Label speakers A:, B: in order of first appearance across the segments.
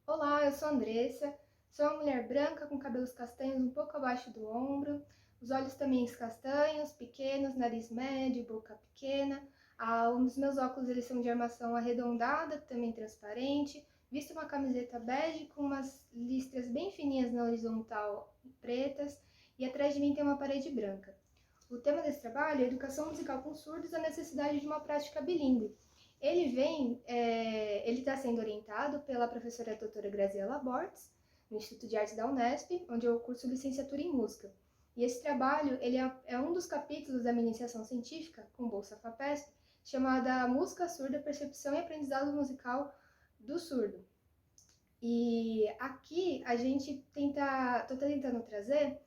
A: Olá, eu sou a Andressa, sou uma mulher branca com cabelos castanhos um pouco abaixo do ombro, os olhos também castanhos, pequenos, nariz médio, boca pequena. Os meus óculos eles são de armação arredondada, também transparente. Visto uma camiseta bege com umas listras bem fininhas na horizontal pretas e atrás de mim tem uma parede branca. O tema desse trabalho é Educação Musical com Surdos, a necessidade de uma prática bilíngue. Ele está sendo orientado pela professora doutora Graziela Bortes, no Instituto de Artes da Unesp, onde eu curso licenciatura em música. E esse trabalho é um dos capítulos da minha iniciação científica, com bolsa FAPESP, chamada Música Surda, Percepção e Aprendizado Musical do Surdo. E aqui estou tentando trazer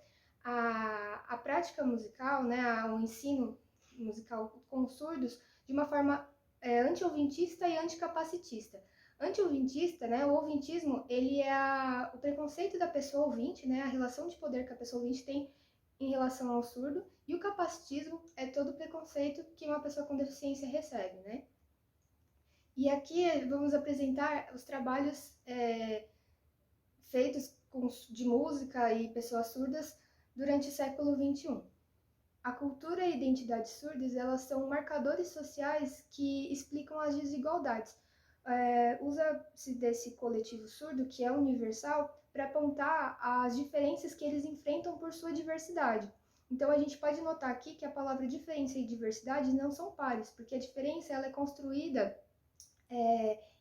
A: a prática musical, né, o ensino musical com surdos de uma forma anti-ouvintista e anticapacitista. Anti-ouvintista, né, o ouvintismo, ele é o preconceito da pessoa ouvinte, né, a relação de poder que a pessoa ouvinte tem em relação ao surdo, e o capacitismo é todo o preconceito que uma pessoa com deficiência recebe, né. E aqui vamos apresentar os trabalhos feitos de música e pessoas surdas durante o século XXI. A cultura e a identidade surdas, elas são marcadores sociais que explicam as desigualdades. Usa-se desse coletivo surdo, que é universal, para apontar as diferenças que eles enfrentam por sua diversidade. Então, a gente pode notar aqui que a palavra diferença e diversidade não são pares, porque a diferença ela é construída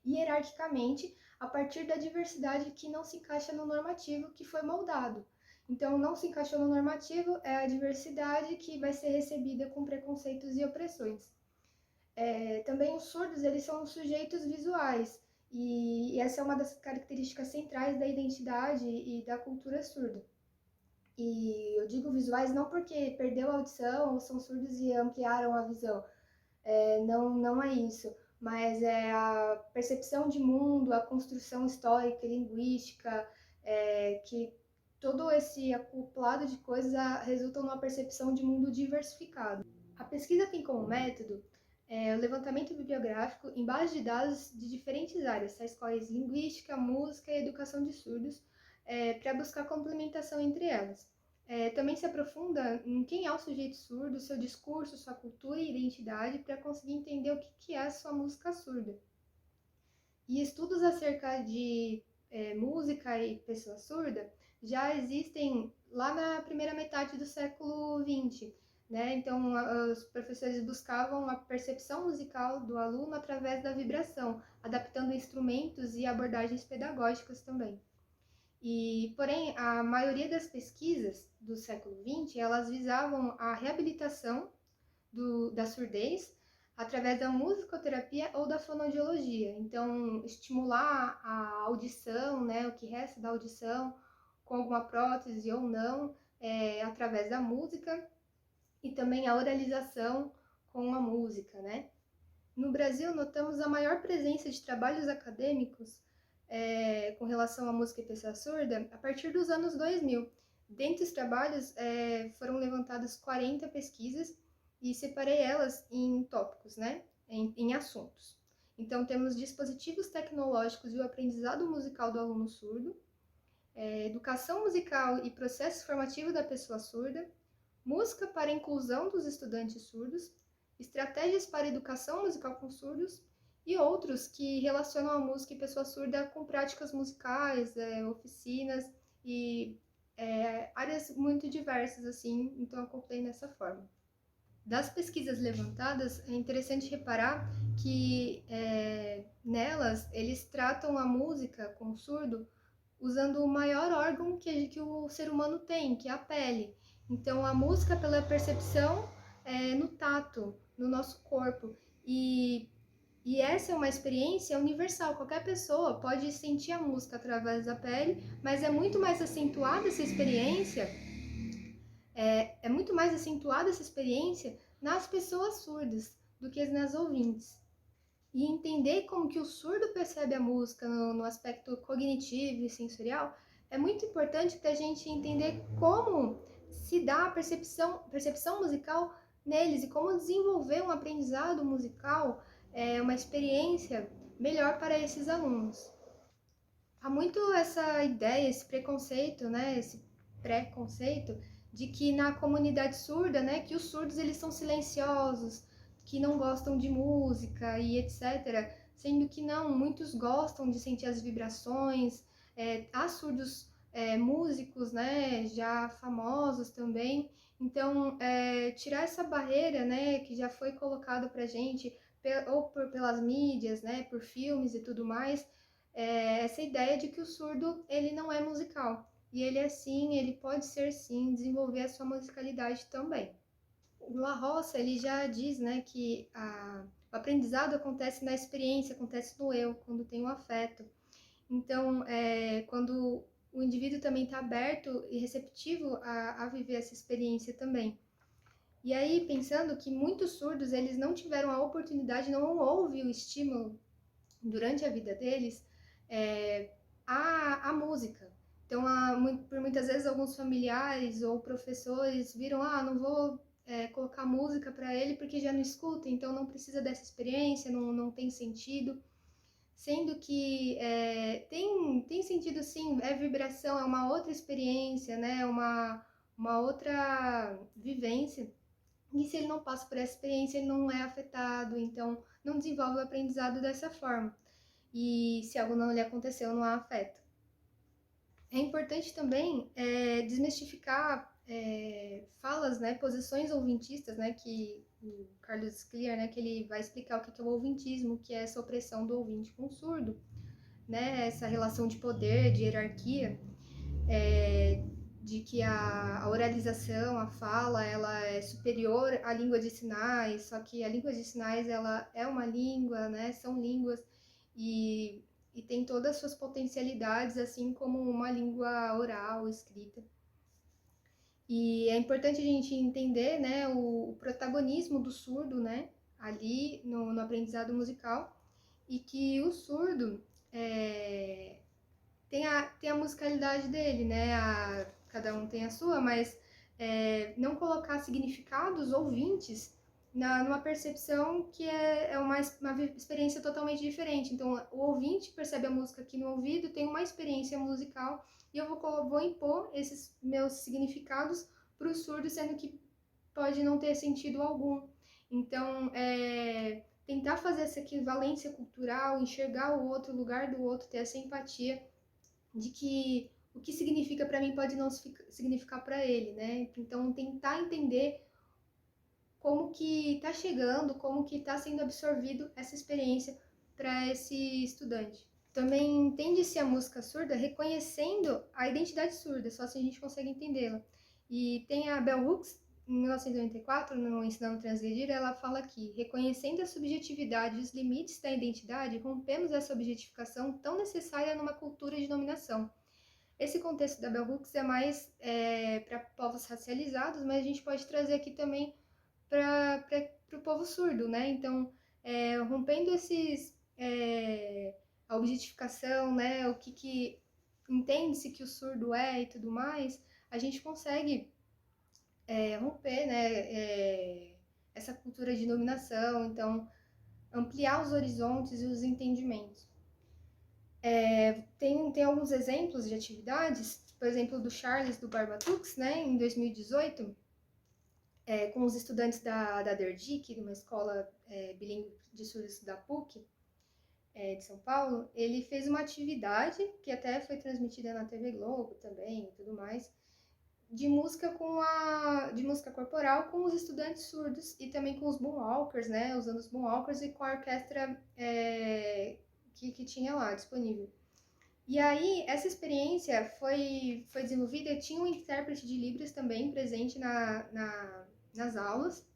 A: hierarquicamente a partir da diversidade que não se encaixa no normativo que foi moldado. Então, não se encaixou no normativo é a diversidade que vai ser recebida com preconceitos e opressões. Também os surdos, eles são sujeitos visuais, e essa é uma das características centrais da identidade e da cultura surda. E eu digo visuais não porque perdeu a audição ou são surdos e ampliaram a visão, não é isso, mas é a percepção de mundo, a construção histórica e linguística, que todo esse acoplado de coisas resultam numa percepção de mundo diversificado. A pesquisa tem como método o levantamento bibliográfico em base de dados de diferentes áreas, tais quais linguística, música e educação de surdos, para buscar complementação entre elas. Também se aprofunda em quem é o sujeito surdo, seu discurso, sua cultura e identidade, para conseguir entender o que é a sua música surda. E estudos acerca de música e pessoa surda já existem lá na primeira metade do século XX. Né? Então, os professores buscavam a percepção musical do aluno através da vibração, adaptando instrumentos e abordagens pedagógicas também. Porém, a maioria das pesquisas do século XX, elas visavam a reabilitação da surdez através da musicoterapia ou da fonoaudiologia. Então, estimular a audição, né, o que resta da audição, com alguma prótese ou não, através da música, e também a oralização com a música, né? No Brasil, notamos a maior presença de trabalhos acadêmicos com relação à música e pessoa surda a partir dos anos 2000. Dentre os trabalhos, foram levantadas 40 pesquisas e separei elas em tópicos, né? Em assuntos. Então, temos dispositivos tecnológicos e o aprendizado musical do aluno surdo, educação musical e processo formativo da pessoa surda, música para a inclusão dos estudantes surdos, estratégias para educação musical com surdos e outros que relacionam a música e pessoa surda com práticas musicais, oficinas e áreas muito diversas, assim, então eu acoplei dessa forma. Das pesquisas levantadas, é interessante reparar que nelas eles tratam a música com o surdo usando o maior órgão que o ser humano tem, que é a pele. Então, a música pela percepção no tato, no nosso corpo. E essa é uma experiência universal. Qualquer pessoa pode sentir a música através da pele, mas é muito mais acentuada essa experiência, nas pessoas surdas do que nas ouvintes. E entender como que o surdo percebe a música no aspecto cognitivo e sensorial é muito importante para a gente entender como se dá a percepção musical neles e como desenvolver um aprendizado musical, uma experiência melhor para esses alunos. Há muito essa ideia, esse preconceito, né, esse preconceito de que na comunidade surda, né, que os surdos eles são silenciosos, que não gostam de música e etc. Sendo que não, muitos gostam de sentir as vibrações. Há surdos músicos, né, já famosos também. Então, tirar essa barreira, né, que já foi colocada pra gente, pelas mídias, né, por filmes e tudo mais, essa ideia de que o surdo ele não é musical. E ele é sim, ele pode ser sim, desenvolver a sua musicalidade também. O La Roça, ele já diz, né, que o aprendizado acontece na experiência, acontece no eu, quando tem o afeto. Então, quando o indivíduo também está aberto e receptivo a viver essa experiência também. E aí, pensando que muitos surdos, eles não tiveram a oportunidade, não houve o estímulo durante a vida deles, a música. Então, por muitas vezes, alguns familiares ou professores viram, não vou colocar música para ele porque já não escuta, então não precisa dessa experiência, não tem sentido. Sendo que tem sentido sim, é vibração, é uma outra experiência, né? Uma outra vivência. E se ele não passa por essa experiência, ele não é afetado, então não desenvolve o aprendizado dessa forma. E se algo não lhe aconteceu, não há afeto. É importante também desmistificar falas, né, posições ouvintistas, né, que o Carlos Clear, né, que ele vai explicar o que é o ouvintismo, que é essa opressão do ouvinte com o surdo, né, essa relação de poder, de hierarquia, de que a oralização, a fala, ela é superior à língua de sinais, só que a língua de sinais, ela é uma língua, né, são línguas, e tem todas as suas potencialidades, assim como uma língua oral, escrita. E é importante a gente entender, né, o protagonismo do surdo, né, ali no aprendizado musical, e que o surdo tem a musicalidade dele, né, cada um tem a sua, mas não colocar significados ouvintes numa percepção que é uma experiência totalmente diferente. Então, o ouvinte percebe a música aqui no ouvido, tem uma experiência musical, e eu vou impor esses meus significados para o surdo, sendo que pode não ter sentido algum. Então, tentar fazer essa equivalência cultural, enxergar o outro, o lugar do outro, ter essa empatia de que o que significa para mim pode não significar para ele, né? Então, tentar entender como que está chegando, como que está sendo absorvido essa experiência para esse estudante. Também entende-se a música surda reconhecendo a identidade surda, só assim a gente consegue entendê-la. E tem a Bell Hooks, em 1994, no Ensinando a Transgredir, ela fala que, reconhecendo a subjetividade e os limites da identidade, rompemos essa objetificação tão necessária numa cultura de dominação. Esse contexto da Bell Hooks é mais para povos racializados, mas a gente pode trazer aqui também para o povo surdo, né? Então, rompendo a objetificação, né? O que entende-se que o surdo é e tudo mais, a gente consegue romper, né? Essa cultura de dominação, então ampliar os horizontes e os entendimentos. Tem alguns exemplos de atividades, por exemplo, do Charles do Barbatux, né? Em 2018, com os estudantes da DERDIC, de uma escola bilíngue de surdos da PUC, de São Paulo, ele fez uma atividade, que até foi transmitida na TV Globo também e tudo mais, de música de música corporal com os estudantes surdos e também com os boomwalkers, né, usando os boomwalkers e com a orquestra que tinha lá disponível. E aí, essa experiência foi desenvolvida, tinha um intérprete de Libras também presente nas aulas,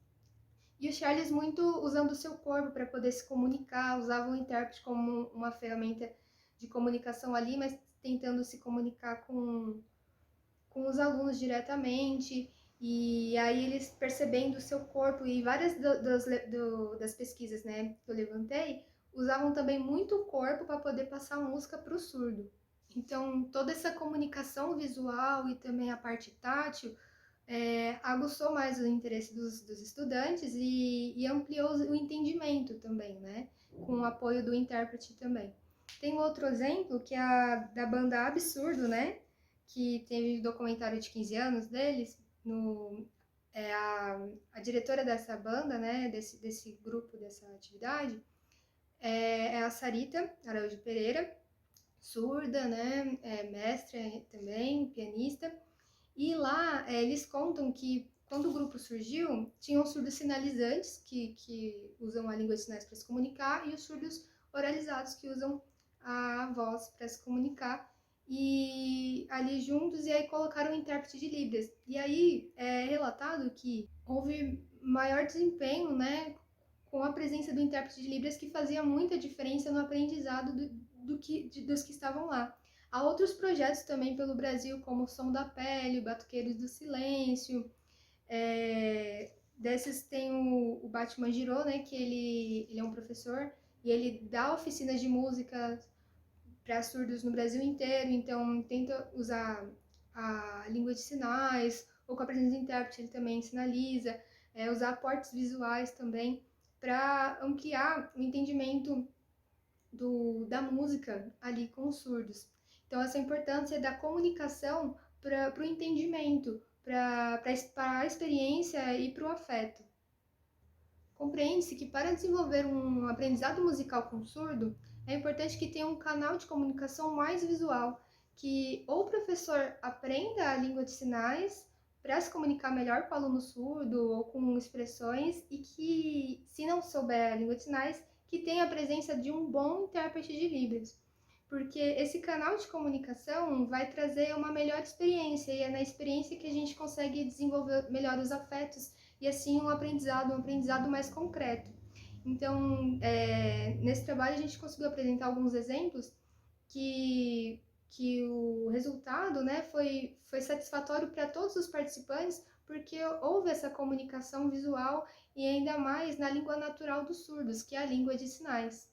A: e o Charles muito usando o seu corpo para poder se comunicar, usava o intérprete como uma ferramenta de comunicação ali, mas tentando se comunicar com os alunos diretamente, e aí eles percebendo o seu corpo, e várias das pesquisas, né, que eu levantei, usavam também muito o corpo para poder passar a música para o surdo. Então, toda essa comunicação visual e também a parte tátil aguçou mais o interesse dos estudantes e ampliou o entendimento também, né? Com o apoio do intérprete também. Tem outro exemplo, que é a da banda Absurdo, né? Que teve documentário de 15 anos deles. A diretora dessa banda, né? Desse grupo, dessa atividade, é a Sarita Araújo Pereira, surda, né? Mestra também, pianista. E lá eles contam que quando o grupo surgiu, tinham surdos sinalizantes, que usam a língua de sinais para se comunicar, e os surdos oralizados, que usam a voz para se comunicar. E ali juntos, e aí colocaram o intérprete de Libras. E aí é relatado que houve maior desempenho, né, com a presença do intérprete de Libras, que fazia muita diferença no aprendizado dos que estavam lá. Há outros projetos também pelo Brasil, como o Som da Pele, o Batuqueiros do Silêncio. Desses tem o Batman Girou, né, que ele é um professor e ele dá oficinas de música para surdos no Brasil inteiro, então tenta usar a língua de sinais, ou com a presença de intérprete ele também sinaliza, usar aportes visuais também, para ampliar o entendimento da música ali com os surdos. Então, essa importância da comunicação para o entendimento, para a experiência e para o afeto. Compreende-se que para desenvolver um aprendizado musical com surdo, é importante que tenha um canal de comunicação mais visual, que ou o professor aprenda a língua de sinais para se comunicar melhor com o aluno surdo ou com expressões, e que, se não souber a língua de sinais, que tenha a presença de um bom intérprete de Libras. Porque esse canal de comunicação vai trazer uma melhor experiência, e é na experiência que a gente consegue desenvolver melhor os afetos e assim um aprendizado mais concreto. Então, nesse trabalho a gente conseguiu apresentar alguns exemplos que o resultado, né, foi satisfatório para todos os participantes, porque houve essa comunicação visual, e ainda mais na língua natural dos surdos, que é a língua de sinais.